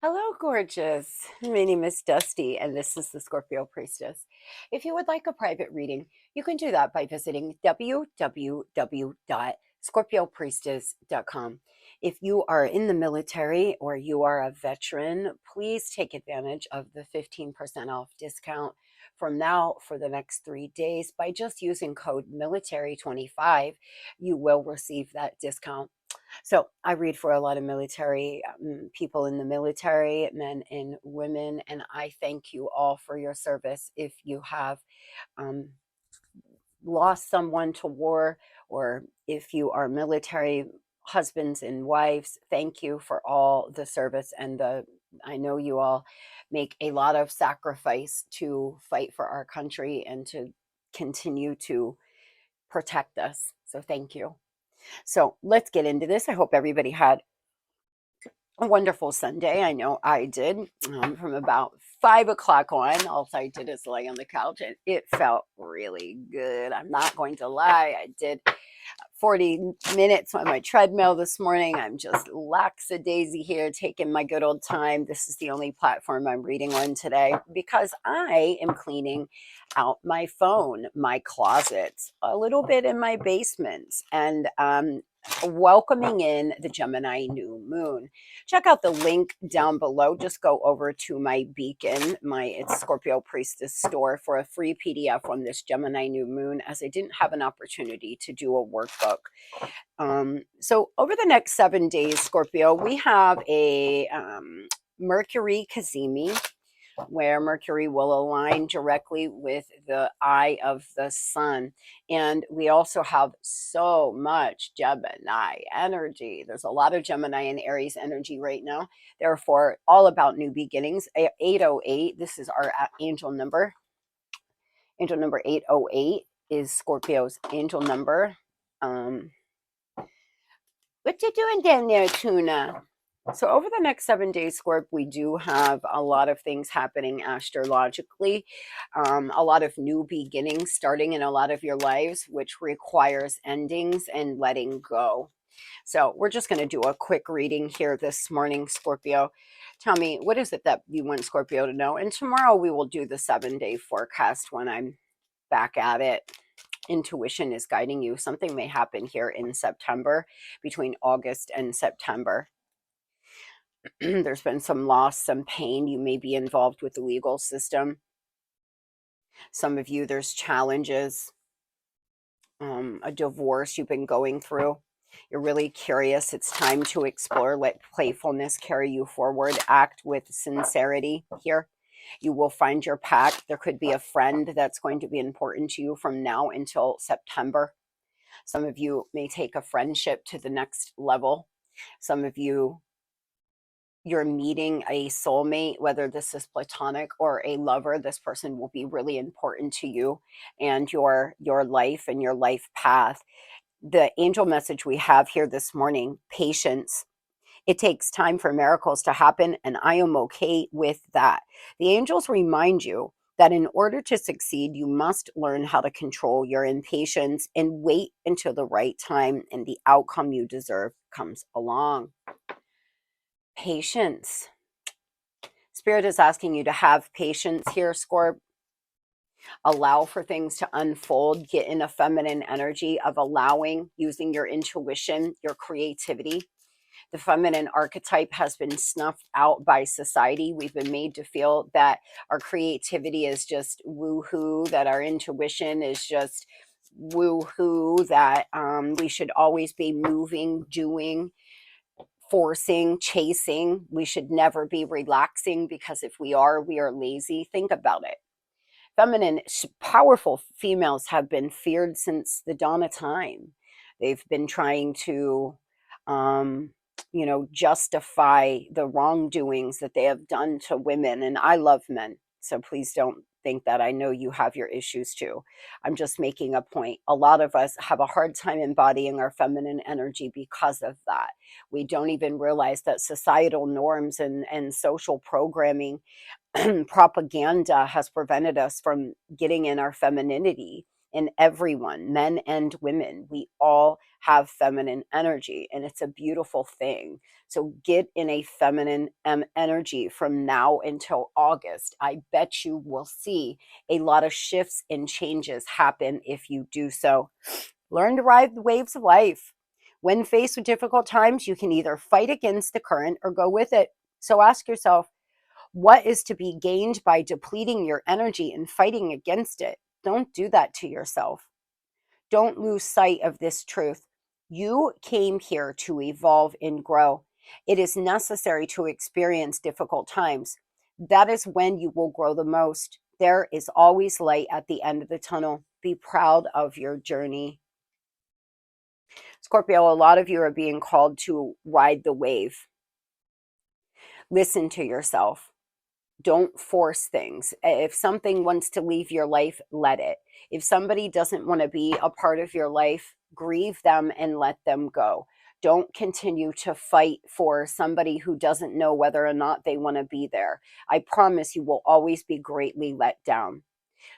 Hello, gorgeous. My name is Dusty, and this is the Scorpio Priestess. If you would like a private reading, you can do that by visiting www.scorpiopriestess.com. If you are in the military or you are a veteran, please take advantage of the 15% off discount from now for the next 3 days by just using code military25. You will receive that discount. So I read for a lot of military people in the military, men and women, and I thank you all for your service. If you have um, lost someone to war, or if you are military husbands and wives, thank you for all the service and the. I know you all make a lot of sacrifice to fight for our country and to continue to protect us. So thank you. So let's get into this. I hope everybody had a wonderful Sunday. I know I did. From about 5 o'clock on, all I did is lay on the couch and it felt really good. I'm not going to lie. I did 40 minutes on my treadmill this morning. I'm just lackadaisy here, taking my good old time. This is the only platform I'm reading on today because I am cleaning out my phone, my closet, a little bit in my basement, and welcoming in the Gemini new moon. Check out the link down below. Just go over to my beacon, it's Scorpio Priestess store, for a free PDF on this Gemini new moon, as I didn't have an opportunity to do a workbook. So over the next 7 days, Scorpio, we have a Mercury Kazemi, where Mercury will align directly with the eye of the sun. And we also have so much Gemini energy. There's a lot of Gemini and Aries energy right now. Therefore, all about new beginnings. 808, this is our angel number. Angel number 808 is Scorpio's angel number. What you doing down there, Tuna? So over the next 7 days, Scorp, we do have a lot of things happening astrologically, a lot of new beginnings starting in a lot of your lives, which requires endings and letting go. So we're just going to do a quick reading here this morning, Scorpio. Tell me, what is it that you want Scorpio to know? And tomorrow we will do the 7-day forecast when I'm back at it. Intuition is guiding you. Something may happen here in September, between August and September. There's been some loss, some pain. You may be involved with the legal system. Some of you, there's challenges, a divorce you've been going through. You're really curious. It's time to explore. Let playfulness carry you forward. Act with sincerity here. You will find your pack. There could be a friend that's going to be important to you from now until September. Some of you may take a friendship to the next level. Some of you, you're meeting a soulmate, whether this is platonic or a lover. This person will be really important to you and your life and your life path. The angel message we have here this morning: patience. It takes time for miracles to happen, and I am okay with that. The angels remind you that in order to succeed, you must learn how to control your impatience and wait until the right time and the outcome you deserve comes along. Patience. Spirit is asking you to have patience here, Scorp. Allow for things to unfold. Get in a feminine energy of allowing, using your intuition, your creativity. The feminine archetype has been snuffed out by society. We've been made to feel that our creativity is just woohoo, that our intuition is just woohoo, that we should always be moving, doing, forcing, chasing. We should never be relaxing, because if we are lazy. Think about it. Feminine, powerful females have been feared since the dawn of time. They've been trying to, justify the wrongdoings that they have done to women. And I love men, so please don't think that. I know you have your issues too. I'm just making a point. A lot of us have a hard time embodying our feminine energy because of that. We don't even realize that societal norms and social programming propaganda has prevented us from getting in our femininity in everyone, men and women. We all have feminine energy, and it's a beautiful thing. So get in a feminine energy from now until August. I bet you will see a lot of shifts and changes happen if you do so. Learn to ride the waves of life. When faced with difficult times, you can either fight against the current or go with it. So ask yourself, what is to be gained by depleting your energy and fighting against it? Don't do that to yourself. Don't lose sight of this truth. You came here to evolve and grow. It is necessary to experience difficult times. That is when you will grow the most. There is always light at the end of the tunnel. Be proud of your journey. Scorpio, a lot of you are being called to ride the wave. Listen to yourself. Don't force things. If something wants to leave your life, let it. If somebody doesn't want to be a part of your life, grieve them and let them go. Don't continue to fight for somebody who doesn't know whether or not they want to be there. I promise you will always be greatly let down.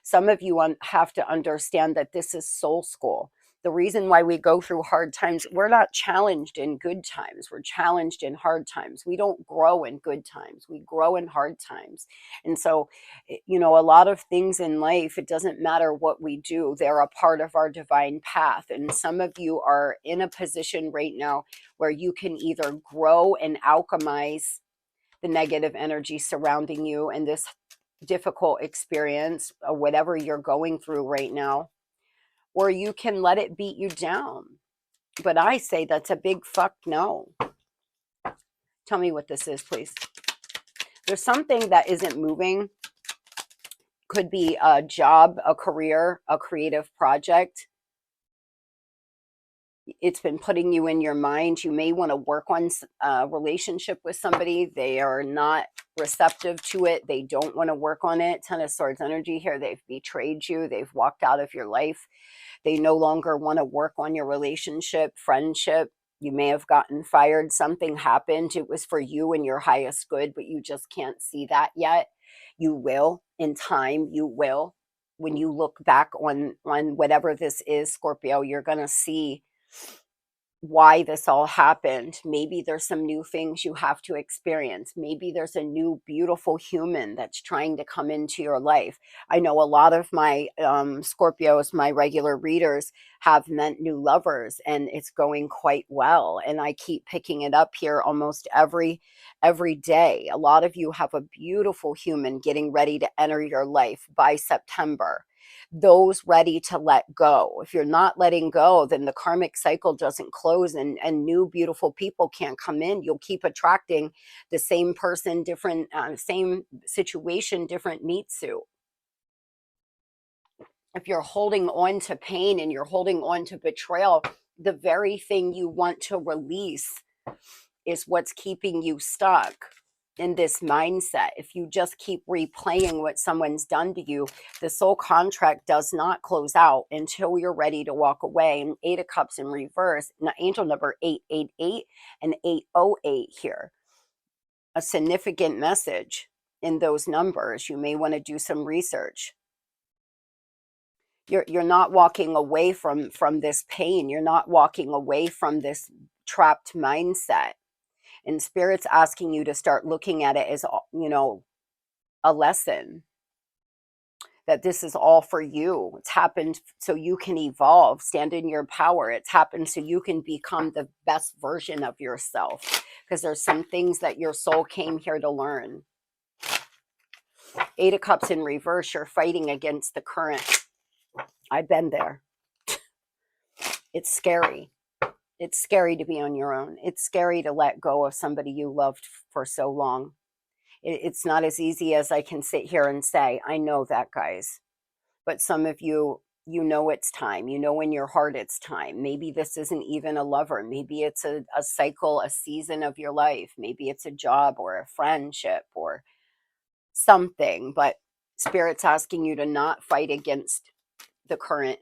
Some of you have to understand that this is soul school. The reason why we go through hard times, we're not challenged in good times. We're challenged in hard times. We don't grow in good times. We grow in hard times. And so, you know, a lot of things in life, it doesn't matter what we do. They're a part of our divine path. And some of you are in a position right now where you can either grow and alchemize the negative energy surrounding you and this difficult experience or whatever you're going through right now, or you can let it beat you down. But I say that's a big fuck no. Tell me what this is, please. There's something that isn't moving. Could be a job, a career, a creative project. It's been putting you in your mind. You may want to work on a relationship with somebody. They are not receptive to it. They don't want to work on it. Ten of Swords energy here. They've betrayed you. They've walked out of your life. They no longer want to work on your relationship, friendship. You may have gotten fired. Something happened. It was for you and your highest good, but you just can't see that yet. You will in time. You will. When you look back on whatever this is, Scorpio, you're going to see why this all happened. Maybe there's some new things you have to experience. Maybe there's a new beautiful human that's trying to come into your life. I know a lot of my Scorpios, my regular readers, have met new lovers, and it's going quite well. And I keep picking it up here almost every day. A lot of you have a beautiful human getting ready to enter your life by September. Those ready to let go. If you're not letting go, then the karmic cycle doesn't close, and new beautiful people can't come in. You'll keep attracting the same person, different, same situation, different meat suit. If you're holding on to pain and you're holding on to betrayal, the very thing you want to release is what's keeping you stuck in this mindset. If you just keep replaying what someone's done to you, the soul contract does not close out until you're ready to walk away. And Eight of Cups in reverse, angel number 888 and 808 here. A significant message in those numbers. You may want to do some research. You're not walking away from this pain. You're not walking away from this trapped mindset. And Spirit's asking you to start looking at it as, you know, a lesson, that this is all for you. It's happened so you can evolve, stand in your power. It's happened so you can become the best version of yourself, because there's some things that your soul came here to learn. Eight of Cups in reverse, you're fighting against the current. I've been there. It's scary. It's scary to be on your own. It's scary to let go of somebody you loved for so long. It's not as easy as I can sit here and say. I know that, guys. But some of you, you know it's time. You know in your heart it's time. Maybe this isn't even a lover. Maybe it's a cycle, a season of your life. Maybe it's a job or a friendship or something. But Spirit's asking you to not fight against the current.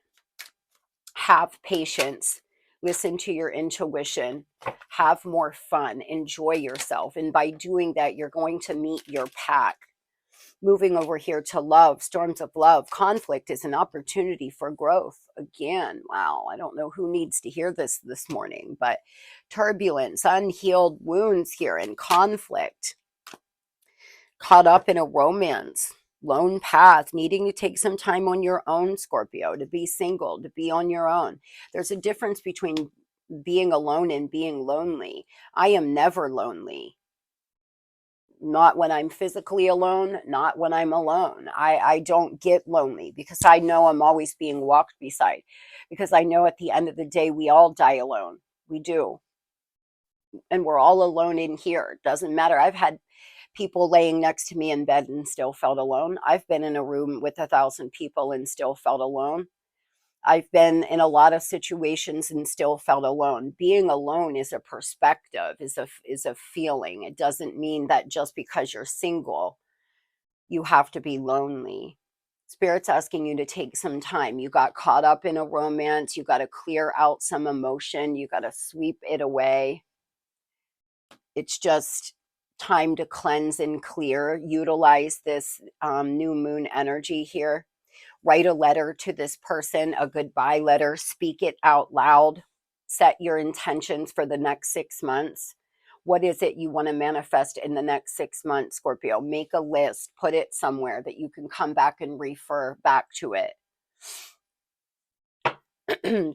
Have patience. Listen to your intuition. Have more fun. Enjoy yourself. And by doing that, you're going to meet your pack. Moving over here to love, storms of love. Conflict is an opportunity for growth. Again, wow, I don't know who needs to hear this morning, but turbulence, unhealed wounds here, and conflict. Caught up in a romance, lone path, needing to take some time on your own, Scorpio, to be single, to be on your own. There's a difference between being alone and being lonely. I am never lonely. Not when I'm physically alone, not when I'm alone. I don't get lonely because I know I'm always being walked beside, because I know at the end of the day, we all die alone. We do. And we're all alone in here. It doesn't matter. I've had people laying next to me in bed and still felt alone. I've been in a room with 1,000 people and still felt alone. I've been in a lot of situations and still felt alone. Being alone is a perspective, is a feeling. It doesn't mean that just because you're single, you have to be lonely. Spirit's asking you to take some time. You got caught up in a romance. You got to clear out some emotion. You got to sweep it away. It's just time to cleanse and clear. Utilize this new moon energy here. Write a letter to this person, a goodbye letter. Speak it out loud. Set your intentions for the next 6 months. What is it you want to manifest in the next 6 months, Scorpio? Make a list, put it somewhere that you can come back and refer back to it.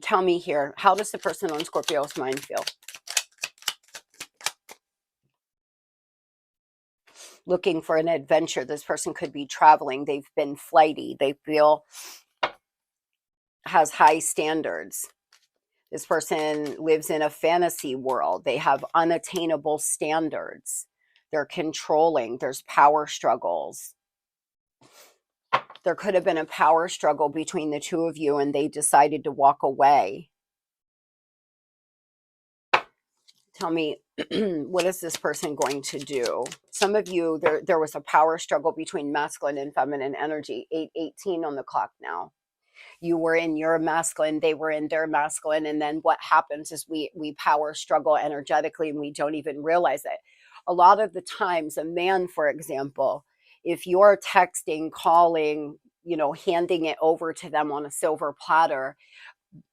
Tell me here, how does the person on Scorpio's mind feel? Looking for an adventure. This person could be traveling. They've been flighty. They feel has high standards. This person lives in a fantasy world. They have unattainable standards. They're controlling. There's power struggles. There could have been a power struggle between the two of you and they decided to walk away. Tell me, what is this person going to do? Some of you, there was a power struggle between masculine and feminine energy. 8:18 on the clock now. You were in your masculine, they were in their masculine, and then what happens is we power struggle energetically and we don't even realize it. A lot of the times, a man, for example, if you're texting, calling, handing it over to them on a silver platter,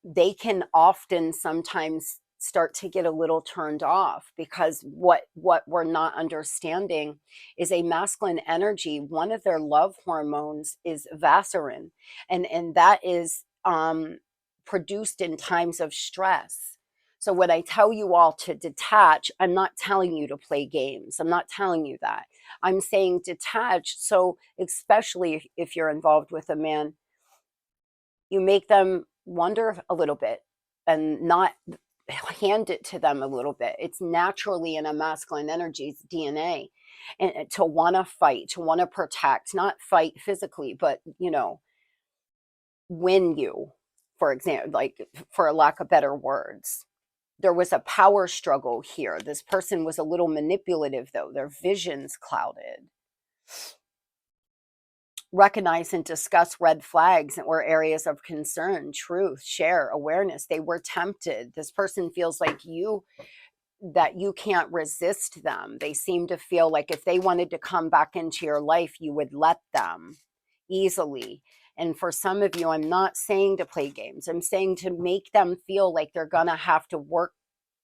they can often sometimes start to get a little turned off, because what we're not understanding is a masculine energy. One of their love hormones is vaserin, and that is produced in times of stress. So when I tell you all to detach, I'm not telling you to play games. I'm not telling you that. I'm saying detach. So especially if you're involved with a man, you make them wonder a little bit and not hand it to them a little bit. It's naturally in a masculine energy's DNA, and to want to fight, to want to protect, not fight physically, but win you, for example, like, for a lack of better words. There was a power struggle here. This person was a little manipulative, though. Their vision's clouded. Recognize and discuss red flags or areas of concern, truth, share, awareness. They were tempted. This person feels like that you can't resist them. They seem to feel like if they wanted to come back into your life, you would let them easily. And for some of you, I'm not saying to play games. I'm saying to make them feel like they're going to have to work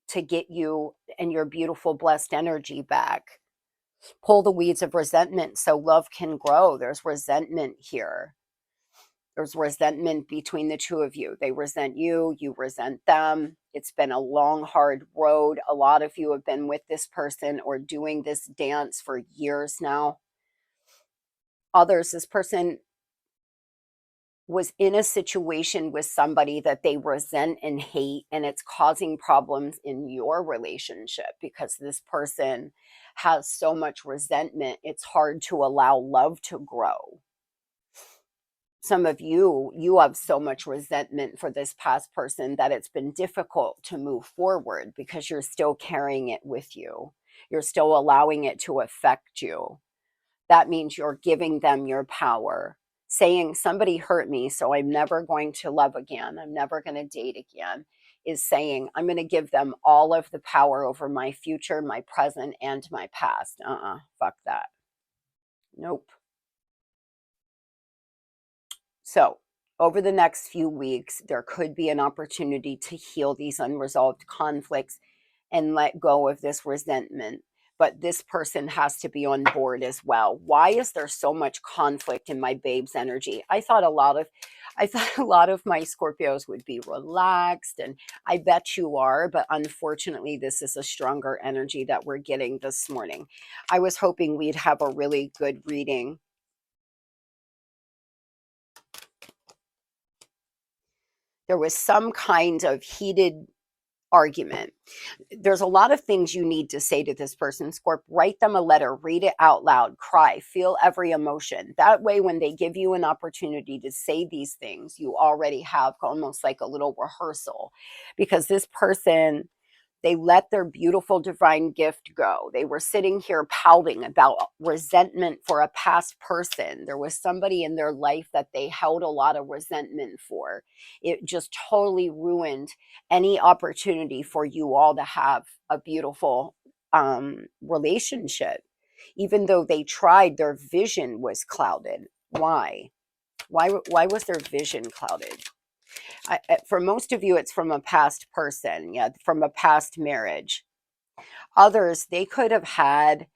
to get you and your beautiful, blessed energy back. Pull the weeds of resentment so love can grow. There's resentment here. There's resentment between the two of you. They resent you, you resent them. It's been a long, hard road. A lot of you have been with this person or doing this dance for years now. Others, this person was in a situation with somebody that they resent and hate, and it's causing problems in your relationship because this person has so much resentment. It's hard to allow love to grow. Some of you have so much resentment for this past person that it's been difficult to move forward because you're still carrying it with you. You're still allowing it to affect you. That means you're giving them your power, saying somebody hurt me, so I'm never going to love again. I'm never going to date again, is saying I'm going to give them all of the power over my future, my present, and my past. Fuck that. Nope. So over the next few weeks, there could be an opportunity to heal these unresolved conflicts and let go of this resentment. But this person has to be on board as well. Why is there so much conflict in my babe's energy? I thought a lot of my Scorpios would be relaxed, and I bet you are, but unfortunately this is a stronger energy that we're getting this morning. I was hoping we'd have a really good reading. There was some kind of heated argument. There's a lot of things you need to say to this person, Scorp. Write them a letter, read it out loud, cry, feel every emotion. That way, when they give you an opportunity to say these things, you already have almost like a little rehearsal, because this person, they let their beautiful divine gift go. They were sitting here pouting about resentment for a past person. There was somebody in their life that they held a lot of resentment for. It just totally ruined any opportunity for you all to have a beautiful relationship. Even though they tried, their vision was clouded. Why? Why was their vision clouded? For most of you, it's from a past person, yeah, from a past marriage. Others, they could have had,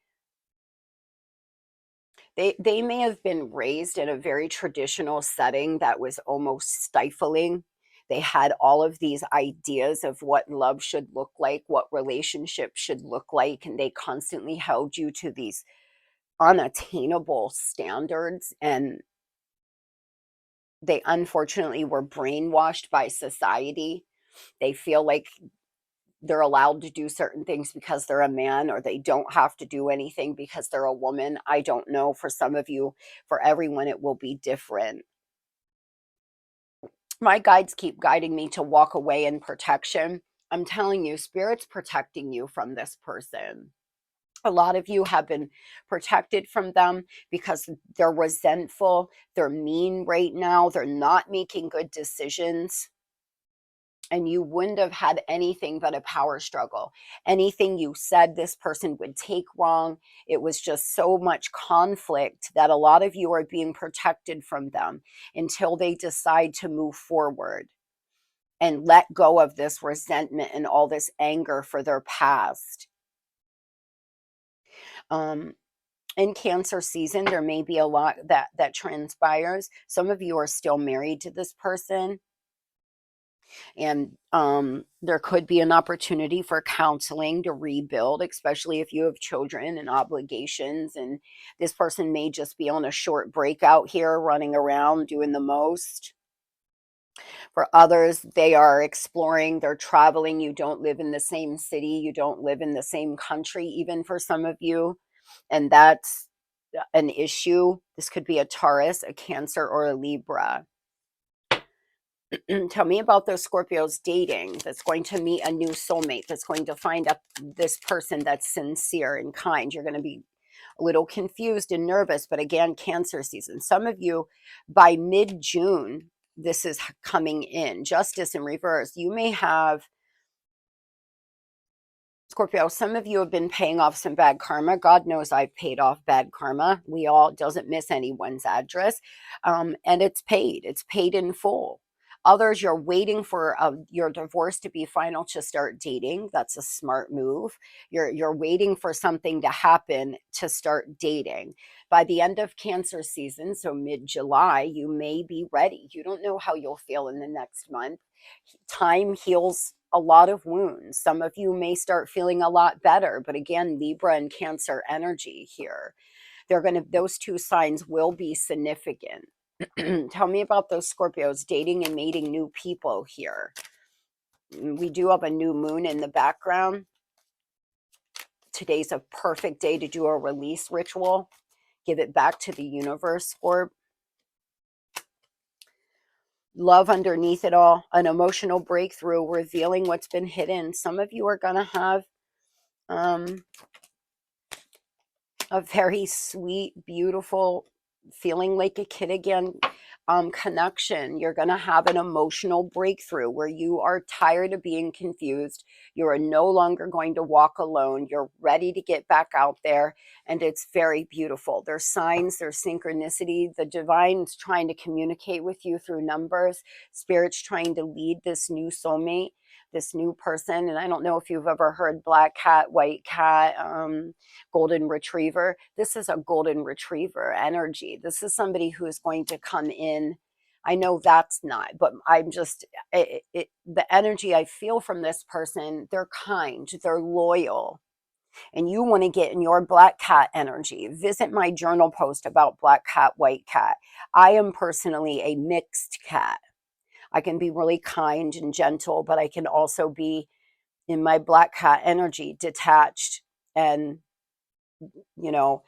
they may have been raised in a very traditional setting that was almost stifling. They had all of these ideas of what love should look like, what relationships should look like, and they constantly held you to these unattainable standards, and they unfortunately were brainwashed by society. They feel like they're allowed to do certain things because they're a man, or they don't have to do anything because they're a woman. I don't know. For some of you, for everyone, it will be different. My guides keep guiding me to walk away in protection. I'm telling you, Spirit's protecting you from this person. A lot of you have been protected from them because they're resentful, they're mean right now, they're not making good decisions, and you wouldn't have had anything but a power struggle. Anything you said, this person would take wrong. It was just so much conflict that a lot of you are being protected from them until they decide to move forward and let go of this resentment and all this anger for their past. In Cancer season, there may be a lot that transpires. Some of you are still married to this person, and there could be an opportunity for counseling to rebuild, especially if you have children and obligations, and this person may just be on a short break out here running around doing the most. For others, they are exploring, they're traveling. You don't live in the same city, you don't live in the same country, even for some of you, and that's an issue. This could be a Taurus, a Cancer, or a Libra. Tell me about those Scorpios dating, that's going to meet a new soulmate, that's going to find this person that's sincere and kind. You're going to be a little confused and nervous, but again, Cancer season. Some of you, by mid-June, this is coming in. Justice in reverse. You may have, Scorpio, some of you have been paying off some bad karma. God knows I've paid off bad karma. We all, doesn't miss anyone's address. And it's paid. It's paid in full. Others, you're waiting for your divorce to be final to start dating. That's a smart move. You're waiting for something to happen to start dating. By the end of Cancer season, so mid-July, you may be ready. You don't know how you'll feel in the next month. Time heals a lot of wounds. Some of you may start feeling a lot better, but again, Libra and Cancer energy here. Those two signs will be significant. Tell me about those Scorpios dating and meeting new people here. We do have a new moon in the background. Today's a perfect day to do a release ritual. Give it back to the universe, Scorp. Love underneath it all, an emotional breakthrough, revealing what's been hidden. Some of you are going to have a very sweet, beautiful, feeling like a kid again, connection. You're going to have an emotional breakthrough where you are tired of being confused. You are no longer going to walk alone. You're ready to get back out there, and it's very beautiful. There's signs, there's synchronicity. The divine's trying to communicate with you through numbers. Spirit's trying to lead this new soulmate, this new person. And I don't know if you've ever heard black cat, white cat, golden retriever. This is a golden retriever energy. This is somebody who is going to come in. I know that's not, but I'm just, the energy I feel from this person, they're kind, they're loyal, and you want to get in your black cat energy. Visit my journal post about black cat, white cat. I am personally a mixed cat. I can be really kind and gentle, but I can also be in my black cat energy, detached and, you know,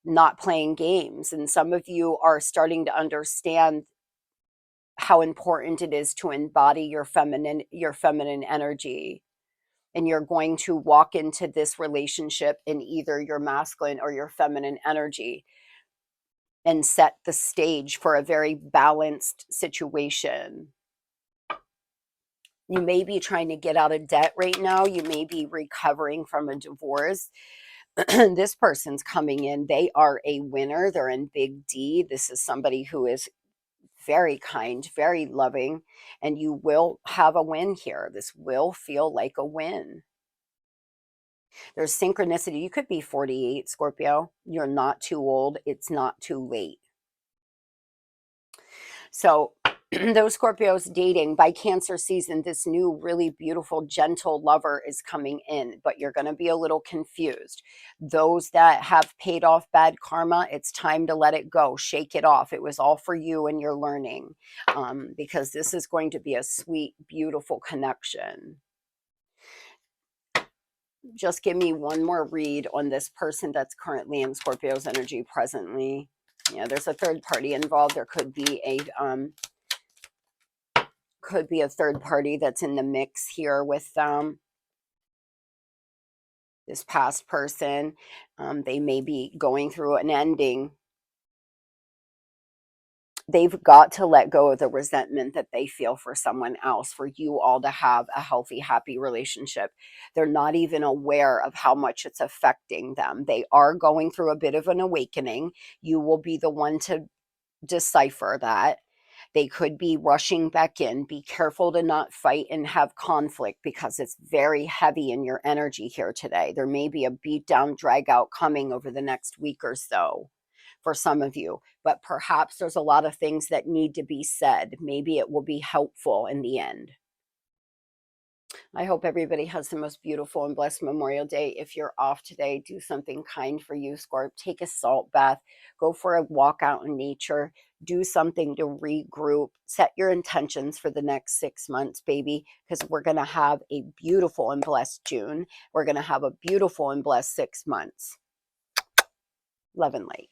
not playing games. And some of you are starting to understand how important it is to embody your feminine energy. And you're going to walk into this relationship in either your masculine or your feminine energy and set the stage for a very balanced situation. You may be trying to get out of debt right now. You may be recovering from a divorce. This person's coming in. They are a winner. They're in big D. This is somebody who is very kind, very loving, and you will have a win here. This will feel like a win. There's synchronicity. You could be 48, Scorpio. You're not too old. It's not too late. So those Scorpios dating, by Cancer season, this new really beautiful, gentle lover is coming in, but you're going to be a little confused. Those that have paid off bad karma, it's time to let it go. Shake it off. It was all for you and your learning, because this is going to be a sweet, beautiful connection. Just give me one more read on this person that's currently in Scorpio's energy presently. Yeah, there's a third party involved. There could be a third party that's in the mix here with this past person. They may be going through an ending. They've got to let go of the resentment that they feel for someone else, for you all to have a healthy, happy relationship. They're not even aware of how much it's affecting them. They are going through a bit of an awakening. You will be the one to decipher that. They could be rushing back in. Be careful to not fight and have conflict, because it's very heavy in your energy here today. There may be a beat down, drag out coming over the next week or so for some of you, but perhaps there's a lot of things that need to be said. Maybe it will be helpful in the end. I hope everybody has the most beautiful and blessed Memorial Day. If you're off today, do something kind for you, Scorp. Take a salt bath. Go for a walk out in nature. Do something to regroup. Set your intentions for the next 6 months, baby, because we're going to have a beautiful and blessed June. We're going to have a beautiful and blessed 6 months. Love and light.